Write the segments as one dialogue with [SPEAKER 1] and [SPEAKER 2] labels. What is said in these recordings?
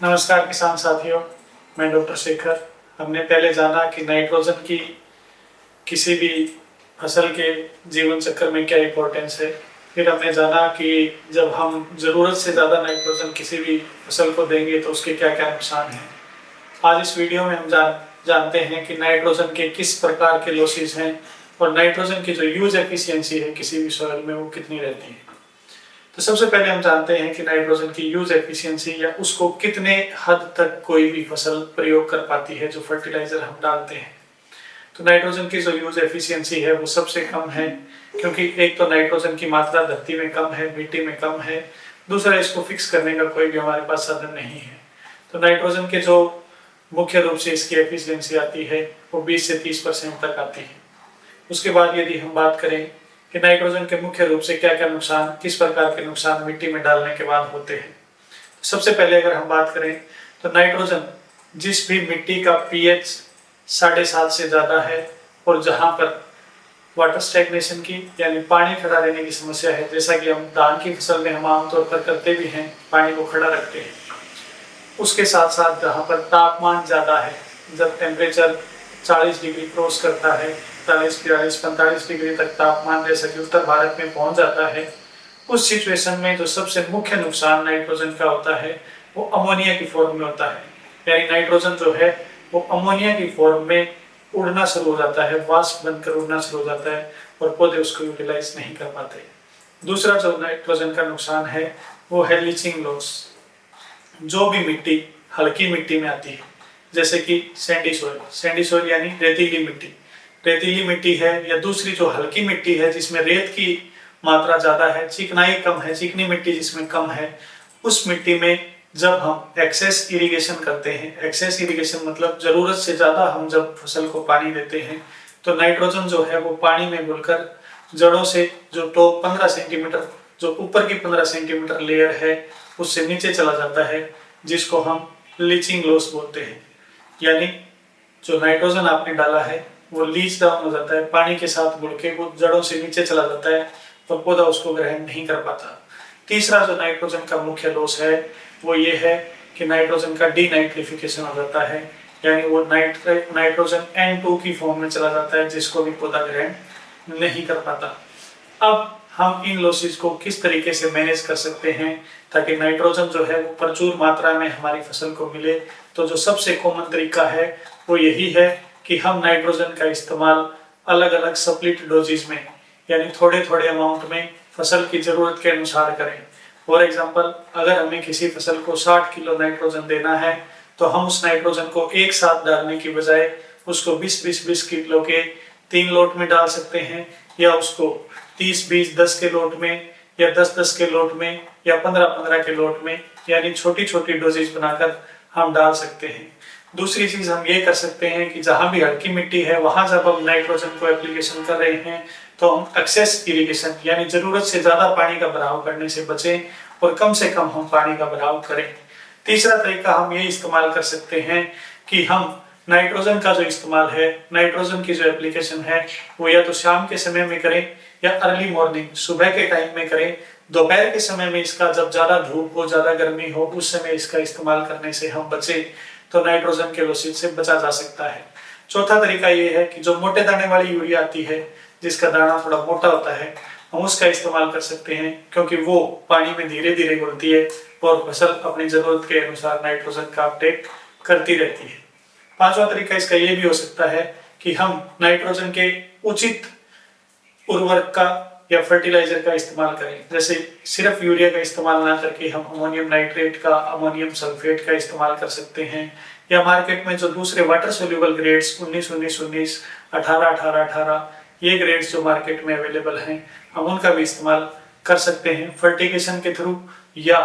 [SPEAKER 1] नमस्कार किसान साथियों, मैं डॉक्टर शेखर। हमने पहले जाना कि नाइट्रोजन की किसी भी फसल के जीवन चक्र में क्या इम्पोर्टेंस है। फिर हमने जाना कि जब हम ज़रूरत से ज़्यादा नाइट्रोजन किसी भी फसल को देंगे तो उसके क्या क्या नुकसान हैं। आज इस वीडियो में हम जानते हैं कि नाइट्रोजन के किस प्रकार के लॉसेस हैं और नाइट्रोजन की जो यूज एफिशिएंसी है किसी भी सॉइल में वो कितनी रहती है। तो सबसे पहले हम जानते हैं कि नाइट्रोजन की यूज एफिशिएंसी या उसको कितने हद तक कोई भी फसल प्रयोग कर पाती है जो फर्टिलाइजर हम डालते हैं। तो नाइट्रोजन की जो यूज एफिशिएंसी है वो सबसे कम है, क्योंकि एक तो नाइट्रोजन की मात्रा धरती में कम है, मिट्टी में कम है, दूसरा इसको फिक्स करने का कोई भी हमारे पास साधन नहीं है। तो नाइट्रोजन के जो मुख्य रूप से इसकी एफिशिएंसी आती है वो 20 से 30% तक आती है। उसके बाद यदि हम बात करें कि नाइट्रोजन के मुख्य रूप से क्या क्या नुकसान, किस प्रकार के नुकसान मिट्टी में डालने के बाद होते हैं। तो सबसे पहले अगर हम बात करें तो नाइट्रोजन जिस भी मिट्टी का पीएच 7.5 से ज़्यादा है और जहाँ पर वाटर स्टैग्नेशन की यानी पानी खड़ा रहने की समस्या है, जैसा कि हम धान की फसल में हम आमतौर पर करते भी हैं, पानी को खड़ा रखते हैं। उसके साथ साथ जहाँ पर तापमान ज़्यादा है, जब टेम्परेचर 40 डिग्री क्रॉस करता है, 40-45 डिग्री तक तापमान जैसा कि उत्तर भारत में पहुंच जाता है, उस सिचुएशन में जो सबसे मुख्य नुकसान नाइट्रोजन का होता है वो अमोनिया की फॉर्म में होता है। यानी नाइट्रोजन जो है वो अमोनिया की फॉर्म में उड़ना शुरू हो जाता है, वाष्प बनकर उड़ना शुरू हो जाता है और पौधे उसको यूटिलाइज नहीं कर पाते। दूसरा जो नाइट्रोजन का नुकसान है वो है लीचिंग लॉस। जो भी मिट्टी हल्की मिट्टी में आती है, जैसे कि सैंडी सॉइल यानी रेतीली मिट्टी है, या दूसरी जो हल्की मिट्टी है जिसमें रेत की मात्रा ज़्यादा है, चिकनाई कम है, चिकनी मिट्टी जिसमें कम है, उस मिट्टी में जब हम एक्सेस इरिगेशन करते हैं, एक्सेस इरिगेशन मतलब ज़रूरत से ज़्यादा हम जब फसल को पानी देते हैं, तो नाइट्रोजन जो है वो पानी में घुलकर जड़ों से जो टॉप 15 सेंटीमीटर, जो ऊपर की 15 सेंटीमीटर लेयर है उससे नीचे चला जाता है, जिसको हम लीचिंग लॉस बोलते हैं। यानी जो नाइट्रोजन आपने डाला है वो लीच डाउन हो जाता है, पानी के साथ घुल के वो जड़ों से नीचे चला जाता है और पौधा उसको ग्रहण नहीं कर पाता। तीसरा जो नाइट्रोजन का मुख्य लॉस है वो ये है कि नाइट्रोजन का डीनाइट्रिफिकेशन हो जाता है, यानी वो नाइट्रोजन N2 की फॉर्म में चला जाता है, जिसको भी पौधा ग्रहण नहीं कर पाता। अब हम इन लॉसेस को किस तरीके से मैनेज कर सकते हैं ताकि नाइट्रोजन जो है वो प्रचुर मात्रा में हमारी फसल को मिले। तो जो सबसे कॉमन तरीका है वो यही है कि हम नाइट्रोजन का इस्तेमाल अलग अलग स्प्लिट डोजेज में, यानी थोड़े थोड़े अमाउंट में फसल की ज़रूरत के अनुसार करें। फॉर एग्जांपल, अगर हमें किसी फसल को 60 किलो नाइट्रोजन देना है तो हम उस नाइट्रोजन को एक साथ डालने की बजाय उसको 20-20 किलो के 3 लोट में डाल सकते हैं, या उसको 30-20-10 के लोट में, या 10-10 के लोट में, या 15-15 के लोट में, यानी छोटी छोटी डोजेज बनाकर हम डाल सकते हैं। दूसरी चीज हम ये कर सकते हैं कि जहां भी हल्की मिट्टी है वहां जब हम नाइट्रोजन को एप्लीकेशन कर रहे हैं तो हम एक्सेस इरिगेशन यानी जरूरत से ज्यादा पानी का बहाव करने से बचें और कम से कम हम पानी का बहाव करें। तीसरा तरीका हम ये इस्तेमाल कर सकते हैं कि हम नाइट्रोजन का जो इस्तेमाल है, नाइट्रोजन की जो एप्लीकेशन है वो या तो शाम के समय में करें या अर्ली मॉर्निंग सुबह के टाइम में करें। दोपहर के समय में इसका जब ज्यादा धूप हो, ज्यादा गर्मी हो, उस समय इसका इस्तेमाल करने से हम बचें तो नाइट्रोजन के लॉसेस से बचा जा सकता है। चौथा तरीका ये है कि जो मोटे दाने वाली यूरिया आती है जिसका दाना थोड़ा मोटा होता है, हम उसका इस्तेमाल कर सकते हैं, क्योंकि वो पानी में धीरे धीरे घुलती है और फसल अपनी जरूरत के अनुसार नाइट्रोजन का अपटेक करती रहती है। पांचवा तरीका इसका ये भी हो सकता है कि हम नाइट्रोजन के उचित उर्वरक का या फर्टिलाइजर का इस्तेमाल करें। जैसे सिर्फ यूरिया का इस्तेमाल ना करके हम अमोनियम नाइट्रेट का, अमोनियम सल्फेट का इस्तेमाल कर सकते हैं, या मार्केट में जो दूसरे वाटर सोल्यूबल ग्रेड्स 19-19-19, 18-18-18 ये ग्रेड्स जो मार्केट में अवेलेबल हैं, हम उनका भी इस्तेमाल कर सकते हैं फर्टिगेशन के थ्रू, या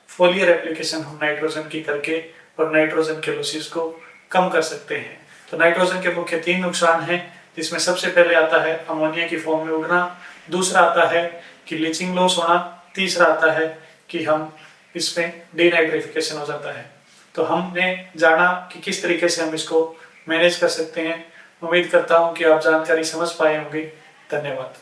[SPEAKER 1] फोलियर एप्लीकेशन हम नाइट्रोजन की करके और नाइट्रोजन के लॉसेस को कम कर सकते हैं। तो नाइट्रोजन के मुख्य 3 नुकसान हैं, जिसमें सबसे पहले आता है अमोनिया की फॉर्म में उड़ना, दूसरा आता है कि लीचिंग लॉस होना, तीसरा आता है कि हम इसमें डीनाइट्रिफिकेशन हो जाता है। तो हमने जाना कि किस तरीके से हम इसको मैनेज कर सकते हैं। उम्मीद करता हूँ कि आप जानकारी समझ पाए होंगे। धन्यवाद।